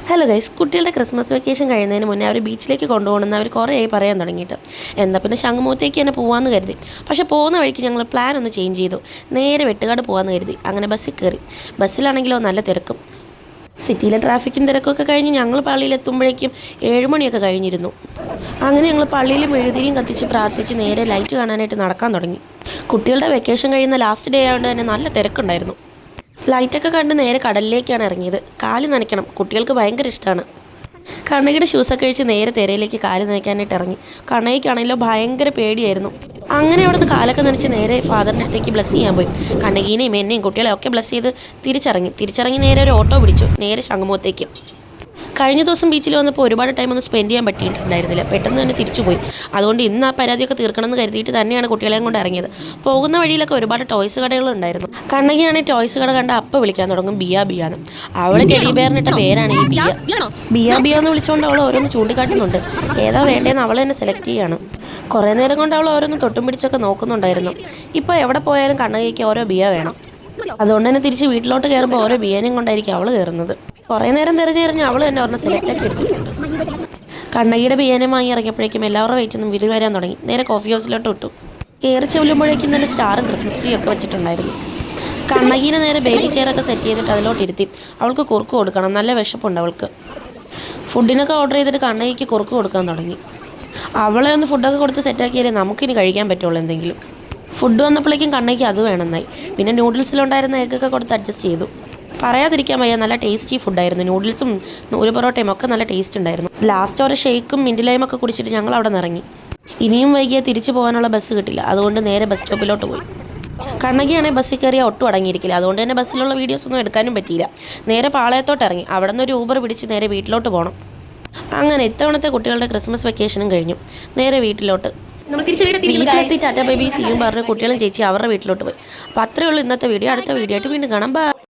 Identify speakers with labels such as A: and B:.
A: Hello guys, കുട്ടികളുടെ Christmas vacation കഴിയുന്നതിന് മുന്നേ അവർ ബീച്ചിലേക്ക് കൊണ്ടുപോകണമെന്ന് അവർ കുറേയായി പറയാൻ തുടങ്ങിയിട്ട്. എന്നാൽ പിന്നെ ശംഖുമുഖത്തേക്ക് തന്നെ പോകാമെന്ന് കരുതി. പക്ഷേ പോകുന്ന വഴിക്ക് ഞങ്ങൾ പ്ലാൻ ഒന്ന് ചേഞ്ച് ചെയ്തു. നേരെ വെട്ടുകാട് പോകാമെന്ന് കരുതി. അങ്ങനെ ബസ്സിൽ കയറി. ബസ്സിലാണെങ്കിലോ നല്ല തിരക്കും. സിറ്റിയിലെ ട്രാഫിക്കും തിരക്കൊക്കെ കഴിഞ്ഞ് ഞങ്ങൾ പള്ളിയിലെത്തുമ്പോഴേക്കും 7 മണിയൊക്കെ കഴിഞ്ഞിരുന്നു. അങ്ങനെ ഞങ്ങൾ പള്ളിയിലും മെഴുതിരിയും കത്തിച്ച് പ്രാർത്ഥിച്ച് നേരെ ലൈറ്റ് കാണാനായിട്ട് നടക്കാൻ തുടങ്ങി. കുട്ടികളുടെ വെക്കേഷൻ കഴിയുന്ന ലാസ്റ്റ് ഡേ ആയതുകൊണ്ട് തന്നെ നല്ല തിരക്കുണ്ടായിരുന്നു. ലൈറ്റൊക്കെ കണ്ട് നേരെ കടലിലേക്കാണ് ഇറങ്ങിയത്. കാല് നനയ്ക്കണം, കുട്ടികൾക്ക് ഭയങ്കര ഇഷ്ടമാണ്. കണ്ണകിയുടെ ഷൂസൊക്കെ കഴിച്ച് നേരെ തിരയിലേക്ക് കാല് നനയ്ക്കാനായിട്ട് ഇറങ്ങി. കണ്ണകിക്കാണെങ്കിലോ ഭയങ്കര പേടിയായിരുന്നു. അങ്ങനെ അവിടുന്ന് കാലൊക്കെ നനച്ച് നേരെ ഫാദറിൻ്റെ അടുത്തേക്ക് ബ്ലസ് ചെയ്യാൻ പോയി. കണ്ണകീനെയും എന്നെയും കുട്ടികളെയും ഒക്കെ ബ്ലസ് ചെയ്ത് തിരിച്ചിറങ്ങി നേരെ ഒരു ഓട്ടോ പിടിച്ചു, നേരെ ശംഖുമുഖത്തേക്ക്. കഴിഞ്ഞ ദിവസം ബീച്ചിൽ വന്നപ്പോൾ ഒരുപാട് ടൈം ഒന്നും സ്പെൻഡ് ചെയ്യാൻ പറ്റിയിട്ടുണ്ടായിരുന്നില്ല. പെട്ടെന്ന് തന്നെ തിരിച്ചു പോയി. അതുകൊണ്ട് ഇന്ന് ആ പരാതിയൊക്കെ തീർക്കണമെന്ന് കരുതിയിട്ട് തന്നെയാണ് കുട്ടികളെയും കൊണ്ട് ഇറങ്ങിയത്. പോകുന്ന വഴിയിലൊക്കെ ഒരുപാട് ടോയ്സ് കടകളുണ്ടായിരുന്നു. കണ്ണകിയാണെങ്കിൽ ടോയ്സ് കട കണ്ട അപ്പം വിളിക്കാൻ തുടങ്ങും ബിയ ബിയാന്ന്. അവള് ടെഡി ബെയറിനിട്ട പേരാണ് ഈ ബിയ ബിയ എന്ന് വിളിച്ചുകൊണ്ട് അവൾ ഓരോന്ന് ചൂണ്ടിക്കാട്ടുന്നുണ്ട്. ഏതാ വേണ്ടതെന്ന് അവൾ തന്നെ സെലക്ട് ചെയ്യാണ്. കുറേ നേരം കൊണ്ട് അവൾ ഓരോന്ന് തൊട്ടും പിടിച്ചൊക്കെ നോക്കുന്നുണ്ടായിരുന്നു. ഇപ്പോൾ എവിടെ പോയാലും കണ്ണകിക്ക് ഓരോ ബിയ വേണം. അതുകൊണ്ട് തന്നെ തിരിച്ച് വീട്ടിലോട്ട് കയറുമ്പോൾ ഓരോ ബിയനെയും കൊണ്ടായിരിക്കും അവൾ കയറുന്നത്. കുറേ നേരം തിരഞ്ഞെറിഞ്ഞ് അവൾ തന്നെ ഒരെണ്ണം സെലക്റ്റാക്കി എടുത്തിട്ടുണ്ട്. കണ്ണകിയുടെ ബിയനെ വാങ്ങി ഇറങ്ങിയപ്പോഴേക്കും എല്ലാവരുടെ വെയിറ്റ് ഒന്നും വിരി വരാൻ തുടങ്ങി. നേരെ കോഫി ഹൗസിലോട്ട് വിട്ടു. കയറി ചെല്ലുമ്പോഴേക്കും തന്നെ സ്റ്റാറും ക്രിസ്മസ് ട്രീ ഒക്കെ വെച്ചിട്ടുണ്ടായിരുന്നു. കണ്ണകീനെ നേരെ ബേബി ചെയറൊക്കെ സെറ്റ് ചെയ്തിട്ട് അതിലോട്ട് ഇരുത്തി. അവൾക്ക് കുറുക്ക് കൊടുക്കണം, നല്ല വിശപ്പുണ്ട് അവൾക്ക്. ഫുഡിനൊക്കെ ഓർഡർ ചെയ്തിട്ട് കണ്ണകിക്ക് കുറുക്ക് കൊടുക്കാൻ തുടങ്ങി. അവളെ ഒന്ന് ഫുഡൊക്കെ കൊടുത്ത് സെറ്റാക്കിയാലേ നമുക്കിനി കഴിക്കാൻ പറ്റുള്ളൂ എന്തെങ്കിലും. ഫുഡ് വന്നപ്പോഴേക്കും കണ്ണകിക്ക് അത് വേണമെന്നായി. പിന്നെ നൂഡിൽസിലുണ്ടായിരുന്ന എഗ്ഗൊക്കെ കൊടുത്ത് അഡ്ജസ്റ്റ് ചെയ്തു. പറയാതിരിക്കാൻ വയ്യ, നല്ല ടേസ്റ്റി ഫുഡായിരുന്നു. നൂഡിൽസും നൂല് പൊറോട്ടയും ഒക്കെ നല്ല ടേസ്റ്റ് ഉണ്ടായിരുന്നു. ലാസ്റ്റ് ഒരു ഷേക്കും മിൻറ്റ് കുടിച്ചിട്ട് ഞങ്ങൾ അവിടെ നിന്ന് ഇറങ്ങി. ഇനിയും വൈകിയാൽ തിരിച്ചു പോകാനുള്ള ബസ് കിട്ടില്ല. അതുകൊണ്ട് നേരെ ബസ് സ്റ്റോപ്പിലോട്ട് പോയി. കണ്ണകിയാണെങ്കിൽ ബസ്സിൽ കയറിയാൽ ഒട്ടും അടങ്ങിയിരിക്കില്ല. അതുകൊണ്ട് തന്നെ ബസ്സിലുള്ള വീഡിയോസൊന്നും എടുക്കാനും പറ്റിയില്ല. നേരെ പാളയത്തോട്ട് ഇറങ്ങി. അവിടെ നിന്ന് ഒരു ഊബർ പിടിച്ച് നേരെ വീട്ടിലോട്ട് പോകണം. അങ്ങനെ ഇത്തവണത്തെ കുട്ടികളുടെ ക്രിസ്മസ് വെക്കേഷനും കഴിഞ്ഞു. നേരെ വീട്ടിലോട്ട് വീട്ടിലെത്തി ടാറ്റ ബേബി സിയും പറഞ്ഞ് കുട്ടികളും ചേച്ചി അവരുടെ വീട്ടിലോട്ട് പോയി. അപ്പോൾ അത്രയേ ഉള്ളൂ ഇന്നത്തെ വീഡിയോ. അടുത്ത വീഡിയോ ആയിട്ട് വീണ്ടും കാണാം. ബൈ.